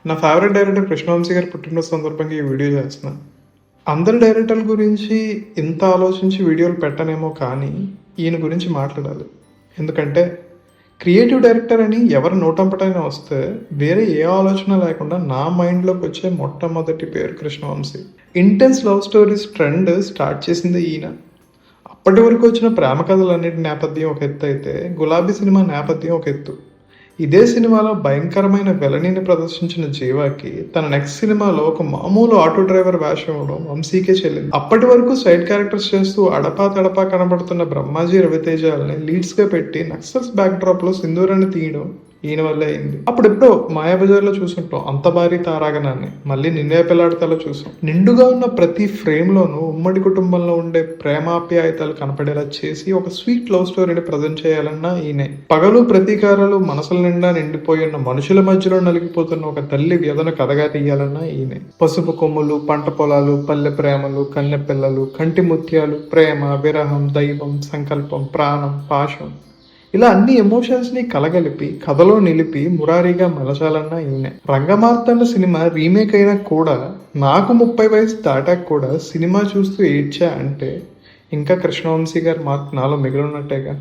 నా favourite director Krishna Vamsi గారి పుట్టినరోజు సందర్భంగా ఈ వీడియో చేస్తున్నాను. అందరు డైరెక్టర్ల గురించి ఇంత ఆలోచించి వీడియోలు పెట్టనేమో కానీ ఈయన గురించి మాట్లాడాలి. ఎందుకంటే క్రియేటివ్ డైరెక్టర్ అని ఎవరు నోటంపటైనా వస్తే వేరే ఏ ఆలోచన లేకుండా నా మైండ్లోకి వచ్చే మొట్టమొదటి పేరు Krishna Vamsi. Intense love stories trend start చేసింది ఈయన. అప్పటి వరకు వచ్చిన ప్రేమ కథలన్నిటి నేపథ్యం ఒక ఎత్తు అయితే గులాబీ సినిమా నేపథ్యం ఒక ఎత్తు. ఇదే సినిమాలో భయంకరమైన వెలనీని ప్రదర్శించిన జీవాకి తన నెక్స్ట్ సినిమాలో ఒక మామూలు ఆటో డ్రైవర్ వేషంలో వంశీకే చెల్లింది. అప్పటి వరకు సైడ్ క్యారెక్టర్స్ చేస్తూ అడపా తడపా కనబడుతున్న బ్రహ్మాజీ రవితేజాలని లీడ్స్గా పెట్టి నక్సల్స్ బ్యాక్ డ్రాప్లో సింధూరాన్ని తీయడం ఈయన వల్లే అయింది. అప్పుడెప్పుడో మాయాబజార్లో చూసుంటాం అంత భారీ తారాగణాన్ని. మళ్ళీ నిన్నే పిల్లాడతలో చూసాం. నిండుగా ఉన్న ప్రతి ఫ్రేమ్లోనూ ఉమ్మడి కుటుంబంలో ఉండే ప్రేమాప్యాయతలు కనపడేలా చేసి ఒక స్వీట్ లవ్ స్టోరీని ప్రజెంట్ చేయాలన్నా ఈయనే. పగలు ప్రతీకారాలు మనసుల నిండా నిండిపోయి ఉన్న మనుషుల మధ్యలో నలిగిపోతున్న ఒక తల్లి వ్యధను కథగా తీయాలన్నా ఈయనే. పసుపు కొమ్ములు, పంట పొలాలు, పల్లె ప్రేమలు, కన్నె పిల్లలు, కంటి ముత్యాలు, ప్రేమ, విరహం, దైవం, సంకల్పం, ప్రాణం, పాశం, ఇలా అన్ని ఎమోషన్స్ని కలగలిపి కథలో నిలిపి మురారీగా మలచాలన్నా ఈయనే. రంగమార్తాండ సినిమా రీమేక్ అయినా కూడా నాకు 30 వయసు దాటాక కూడా సినిమా చూస్తూ ఏడ్చా అంటే ఇంకా కృష్ణవంశీ గారి మార్క్ నాలో మిగిలినట్టేగా.